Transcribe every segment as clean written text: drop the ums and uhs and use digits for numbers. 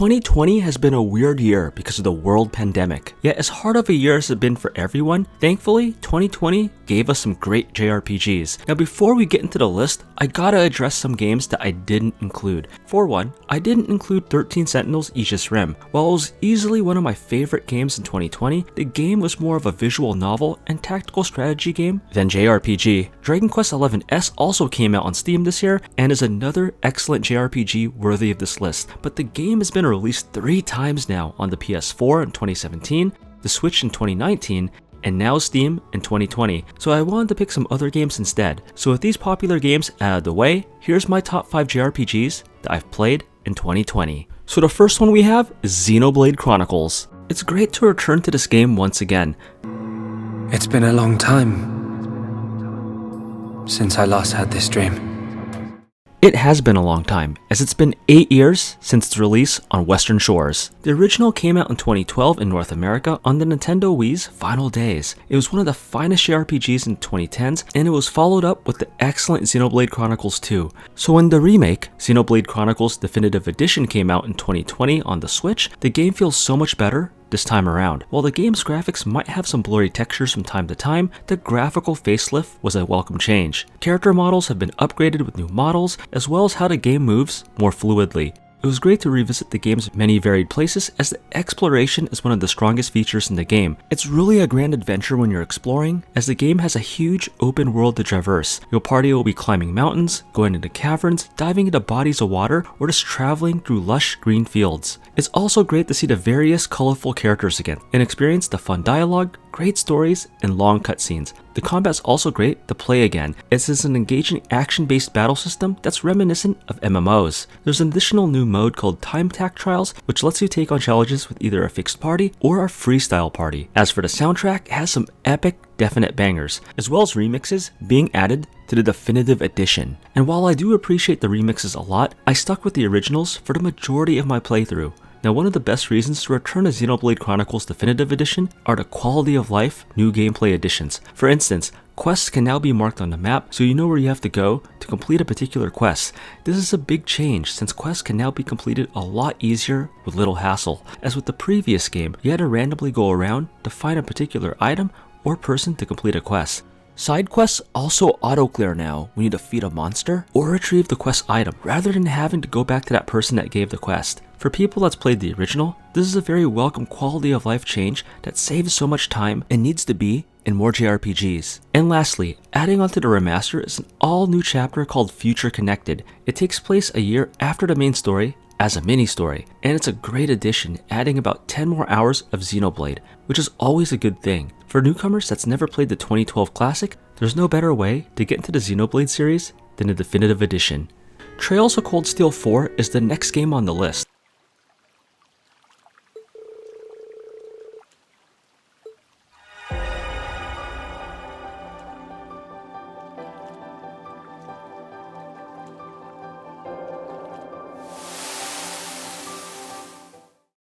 2020 has been a weird year because of the world pandemic. Yet as hard of a year as it's been for everyone, thankfully 2020 gave us some great JRPGs. Now before we get into the list, I gotta address some games that I didn't include. For one, I didn't include 13 Sentinels Aegis Rim. While it was easily one of my favorite games in 2020, the game was more of a visual novel and tactical strategy game than JRPG. Dragon Quest XI S also came out on Steam this year and is another excellent JRPG worthy of this list, but the game has been released 3 times now on the PS4 in 2017, the Switch in 2019, and now Steam in 2020, so I wanted to pick some other games instead. So with these popular games out of the way, here's my top 5 JRPGs that I've played in 2020. So the first one we have is Xenoblade Chronicles. It's great to return to this game once again. It's been a long time since I last had this dream. It has been a long time, as it's been 8 years since its release on Western shores. The original came out in 2012 in North America on the Nintendo Wii's final days. It was one of the finest JRPGs in the 2010s, and it was followed up with the excellent Xenoblade Chronicles 2. So when the remake, Xenoblade Chronicles Definitive Edition, came out in 2020 on the Switch, the game feels so much better this time around. While the game's graphics might have some blurry textures from time to time, the graphical facelift was a welcome change. Character models have been upgraded with new models, as well as how the game moves more fluidly. It was great to revisit the game's many varied places, as the exploration is one of the strongest features in the game. It's really a grand adventure when you're exploring, as the game has a huge open world to traverse. Your party will be climbing mountains, going into caverns, diving into bodies of water, or just traveling through lush green fields. It's also great to see the various colorful characters again, and experience the fun dialogue, great stories, and long cutscenes. The combat's also great to play again, as it's an engaging action-based battle system that's reminiscent of MMOs. There's an additional new mode called Time Attack Trials, which lets you take on challenges with either a fixed party or a freestyle party. As for the soundtrack, it has some epic, definite bangers, as well as remixes being added to the Definitive Edition. And while I do appreciate the remixes a lot, I stuck with the originals for the majority of my playthrough. Now, one of the best reasons to return to Xenoblade Chronicles Definitive Edition are the quality of life new gameplay additions. For instance, quests can now be marked on the map, so you know where you have to go to complete a particular quest. This is a big change, since quests can now be completed a lot easier with little hassle. As with the previous game, you had to randomly go around to find a particular item or person to complete a quest. Side quests also auto-clear now when you defeat a monster or retrieve the quest item, rather than having to go back to that person that gave the quest. For people that's played the original, this is a very welcome quality of life change that saves so much time and needs to be in more JRPGs. And lastly, adding onto the remaster is an all-new chapter called Future Connected. It takes place a year after the main story as a mini-story, and it's a great addition, adding about 10 more hours of Xenoblade, which is always a good thing. For newcomers that's never played the 2012 classic, there's no better way to get into the Xenoblade series than the Definitive Edition. Trails of Cold Steel 4 is the next game on the list.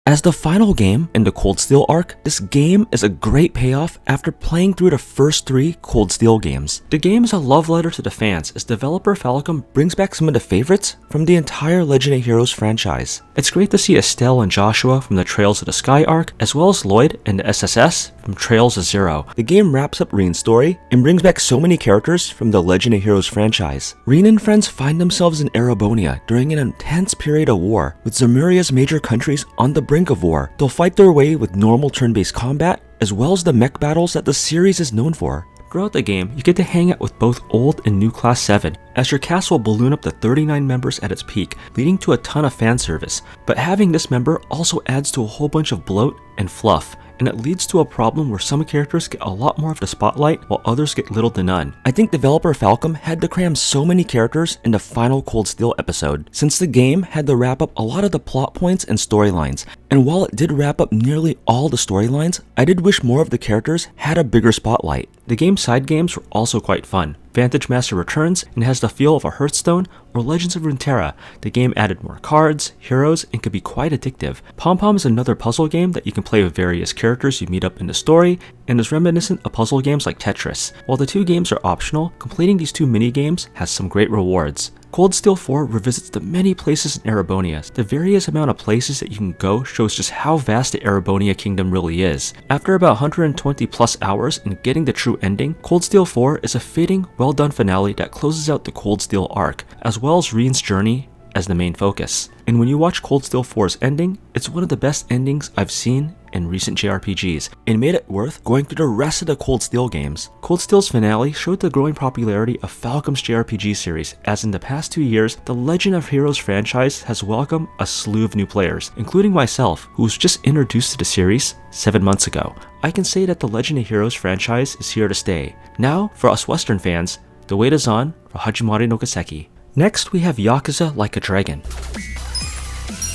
As the final game in the Cold Steel arc, this game is a great payoff after playing through the first 3 Cold Steel games. The game is a love letter to the fans, as developer Falcom brings back some of the favorites from the entire Legend of Heroes franchise. It's great to see Estelle and Joshua from the Trails of the Sky arc, as well as Lloyd and the SSS from Trails of Zero. The game wraps up Reen's story and brings back so many characters from the Legend of Heroes franchise. Reen and friends find themselves in Erebonia during an intense period of war, with Zemuria's major countries on the brink of war. They'll fight their way with normal turn-based combat, as well as the mech battles that the series is known for. Throughout the game, you get to hang out with both old and new Class 7, as your cast will balloon up to 39 members at its peak, leading to a ton of fan service. But having this member also adds to a whole bunch of bloat and fluff, and it leads to a problem where some characters get a lot more of the spotlight while others get little to none. I think developer Falcom had to cram so many characters in the final Cold Steel episode, since the game had to wrap up a lot of the plot points and storylines. And while it did wrap up nearly all the storylines, I did wish more of the characters had a bigger spotlight. The game's side games were also quite fun. Vantage Master returns and has the feel of a Hearthstone or Legends of Runeterra. The game added more cards, heroes, and could be quite addictive. Pom Pom is another puzzle game that you can play with various characters you meet up in the story, and is reminiscent of puzzle games like Tetris. While the 2 games are optional, completing these 2 mini games has some great rewards. Cold Steel 4 revisits the many places in Erebonia. The various amount of places that you can go shows just how vast the Erebonia kingdom really is. After about 120 plus hours and getting the true ending, Cold Steel 4 is a fitting, well done finale that closes out the Cold Steel arc, as well as Reen's journey as the main focus. And when you watch Cold Steel 4's ending, it's one of the best endings I've seen in recent JRPGs, and made it worth going through the rest of the Cold Steel games. Cold Steel's finale showed the growing popularity of Falcom's JRPG series, as in the past 2 years, the Legend of Heroes franchise has welcomed a slew of new players, including myself, who was just introduced to the series 7 months ago. I can say that the Legend of Heroes franchise is here to stay. Now, for us Western fans, the wait is on for Hajimari no Kiseki. Next, we have Yakuza Like a Dragon.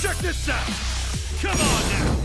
Check this out! Come on now!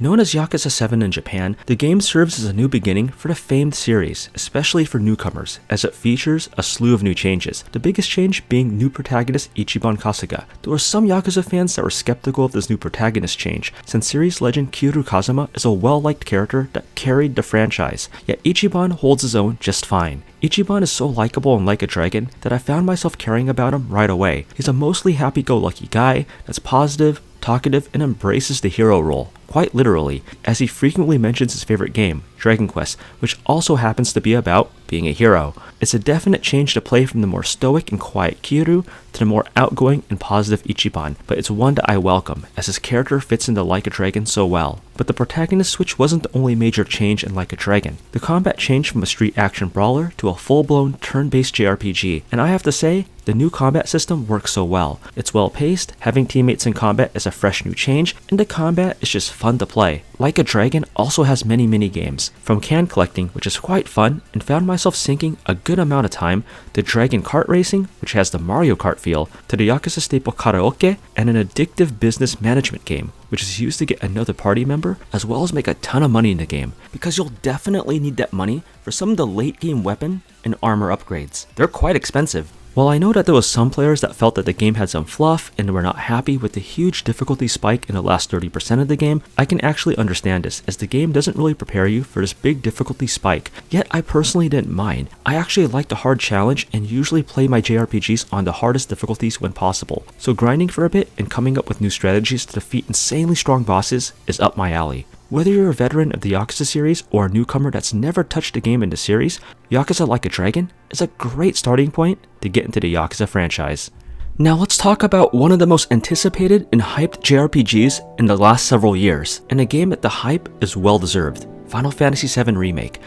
Known as Yakuza 7 in Japan, the game serves as a new beginning for the famed series, especially for newcomers, as it features a slew of new changes, the biggest change being new protagonist Ichiban Kasuga. There were some Yakuza fans that were skeptical of this new protagonist change, since series legend Kiryu Kazuma is a well-liked character that carried the franchise, yet Ichiban holds his own just fine. Ichiban is so likable and like a dragon that I found myself caring about him right away. He's a mostly happy-go-lucky guy that's positive, talkative, and embraces the hero role, quite literally, as he frequently mentions his favorite game, Dragon Quest, which also happens to be about being a hero. It's a definite change to play from the more stoic and quiet Kiryu to the more outgoing and positive Ichiban, but it's one that I welcome, as his character fits into Like a Dragon so well. But the protagonist switch wasn't the only major change in Like a Dragon. The combat changed from a street action brawler to a full-blown turn-based JRPG, and I have to say, the new combat system works so well. It's well paced, having teammates in combat is a fresh new change, and the combat is just fun to play. Like a Dragon also has many mini-games, from can collecting, which is quite fun, and found myself sinking a good amount of time, to Dragon Kart Racing, which has the Mario Kart feel, to the Yakuza staple karaoke, and an addictive business management game, which is used to get another party member, as well as make a ton of money in the game, because you'll definitely need that money for some of the late game weapon and armor upgrades. They're quite expensive. While I know that there was some players that felt that the game had some fluff and were not happy with the huge difficulty spike in the last 30% of the game, I can actually understand this, as the game doesn't really prepare you for this big difficulty spike, yet I personally didn't mind. I actually like the hard challenge and usually play my JRPGs on the hardest difficulties when possible, so grinding for a bit and coming up with new strategies to defeat insanely strong bosses is up my alley. Whether you're a veteran of the Yakuza series or a newcomer that's never touched a game in the series, Yakuza Like a Dragon is a great starting point to get into the Yakuza franchise. Now let's talk about one of the most anticipated and hyped JRPGs in the last several years, and a game that the hype is well deserved, Final Fantasy VII Remake.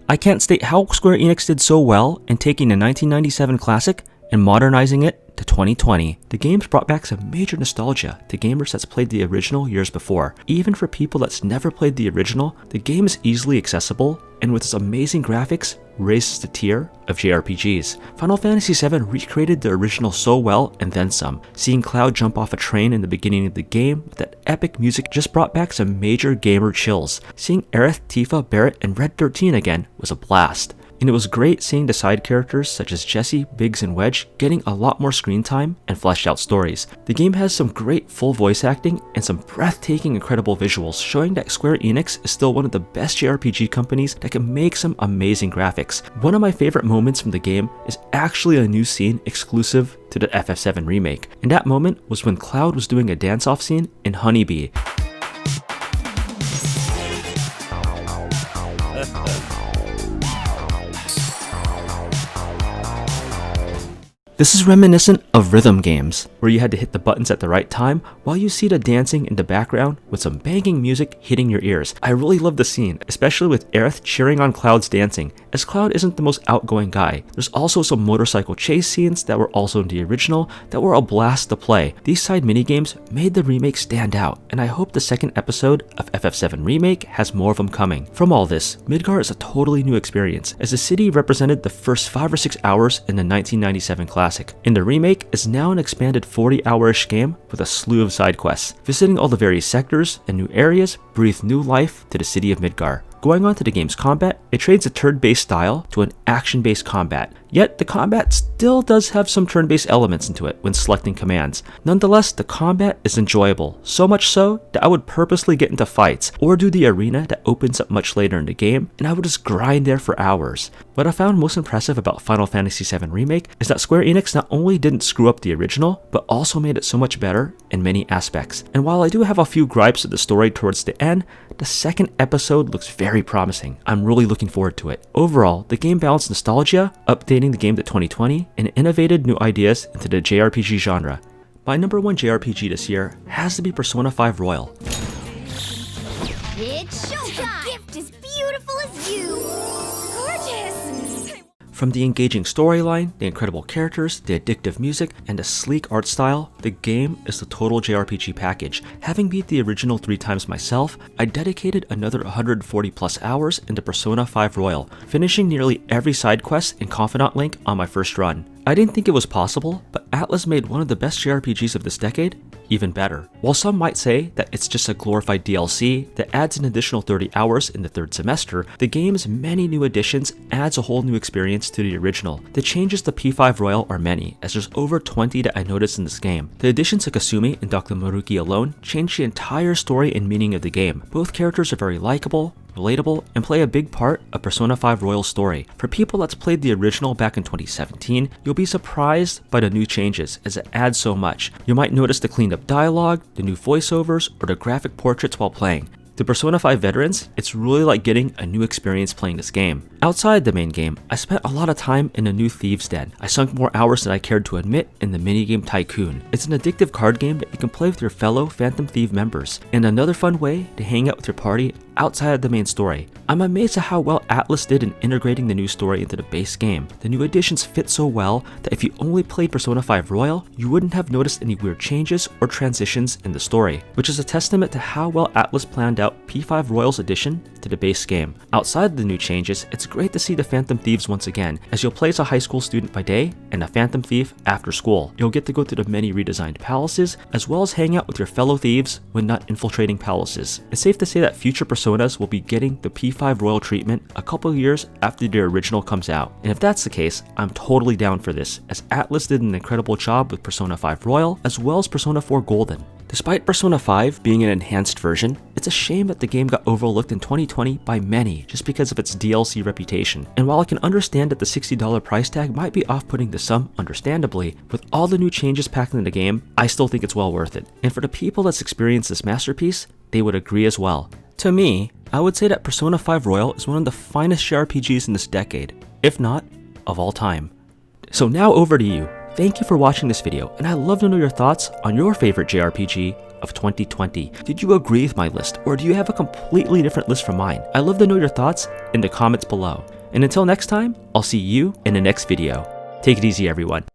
I can't state how Square Enix did so well in taking a 1997 classic and modernizing it to 2020. The game's brought back some major nostalgia to gamers that's played the original years before. Even for people that's never played the original, the game is easily accessible, and with its amazing graphics, raises the tier of JRPGs. Final Fantasy VII recreated the original so well and then some. Seeing Cloud jump off a train in the beginning of the game with that epic music just brought back some major gamer chills. Seeing Aerith, Tifa, Barret, and Red 13 again was a blast. And it was great seeing the side characters such as Jessie, Biggs, and Wedge getting a lot more screen time and fleshed out stories. The game has some great full voice acting and some breathtaking incredible visuals, showing that Square Enix is still one of the best JRPG companies that can make some amazing graphics. One of my favorite moments from the game is actually a new scene exclusive to the FF7 remake, and that moment was when Cloud was doing a dance-off scene in Honeybee. This is reminiscent of rhythm games, where you had to hit the buttons at the right time while you see the dancing in the background with some banging music hitting your ears. I really love the scene, especially with Aerith cheering on Cloud's dancing, as Cloud isn't the most outgoing guy. There's also some motorcycle chase scenes that were also in the original that were a blast to play. These side minigames made the remake stand out, and I hope the second episode of FF7 Remake has more of them coming. From all this, Midgar is a totally new experience, as the city represented the first 5 or 6 hours in the 1997 classic. In the remake is now an expanded 40-hour-ish game with a slew of side quests. Visiting all the various sectors and new areas breathed new life to the city of Midgar. Going on to the game's combat, it trades a turn-based style to an action-based combat, yet the combat still does have some turn-based elements into it when selecting commands. Nonetheless, the combat is enjoyable, so much so that I would purposely get into fights or do the arena that opens up much later in the game, and I would just grind there for hours. What I found most impressive about Final Fantasy VII Remake is that Square Enix not only didn't screw up the original, but also made it so much better in many aspects. And while I do have a few gripes with the story towards the end, the second episode looks very promising. I'm really looking forward to it. Overall, the game balanced nostalgia, updating the game to 2020, and innovated new ideas into the JRPG genre. My number one JRPG this year has to be Persona 5 Royal. It's showtime! A gift as beautiful as you! Gorgeous! From the engaging storyline, the incredible characters, the addictive music, and the sleek art style, the game is the total JRPG package. Having beat the original 3 times myself, I dedicated another 140 plus hours into Persona 5 Royal, finishing nearly every side quest and Confidant Link on my first run. I didn't think it was possible, but Atlus made one of the best JRPGs of this decade even better. While some might say that it's just a glorified DLC that adds an additional 30 hours in the 3rd semester, the game's many new additions adds a whole new experience to the original. The changes to P5 Royal are many, as there's over 20 that I noticed in this game. The additions to Kasumi and Dr. Maruki alone change the entire story and meaning of the game. Both characters are very likable, relatable, and play a big part of Persona 5 Royal's story. For people that's played the original back in 2017, you'll be surprised by the new changes as it adds so much. You might notice the cleaned up dialogue, the new voiceovers, or the graphic portraits while playing. To Persona 5 veterans, it's really like getting a new experience playing this game. Outside the main game, I spent a lot of time in a new Thieves' Den. I sunk more hours than I cared to admit in the minigame Tycoon. It's an addictive card game that you can play with your fellow Phantom Thief members, and another fun way to hang out with your party outside of the main story. I'm amazed at how well Atlus did in integrating the new story into the base game. The new additions fit so well that if you only played Persona 5 Royal, you wouldn't have noticed any weird changes or transitions in the story, which is a testament to how well Atlus planned out P5 Royal's addition to the base game. Outside the new changes, it's great to see the Phantom Thieves once again, as you'll play as a high school student by day and a Phantom Thief after school. You'll get to go to the many redesigned palaces, as well as hang out with your fellow thieves when not infiltrating palaces. It's safe to say that future Personas will be getting the P5 Royal treatment a couple years after the original comes out. And if that's the case, I'm totally down for this, as Atlus did an incredible job with Persona 5 Royal, as well as Persona 4 Golden. Despite Persona 5 being an enhanced version, it's a shame that the game got overlooked in 2020 by many just because of its DLC reputation. And while I can understand that the $60 price tag might be off-putting to some, understandably, with all the new changes packed in the game, I still think it's well worth it. And for the people that's experienced this masterpiece, they would agree as well. To me, I would say that Persona 5 Royal is one of the finest JRPGs in this decade, if not, of all time. So now over to you. Thank you for watching this video, and I'd love to know your thoughts on your favorite JRPG of 2020. Did you agree with my list, or do you have a completely different list from mine? I'd love to know your thoughts in the comments below. And until next time, I'll see you in the next video. Take it easy, everyone.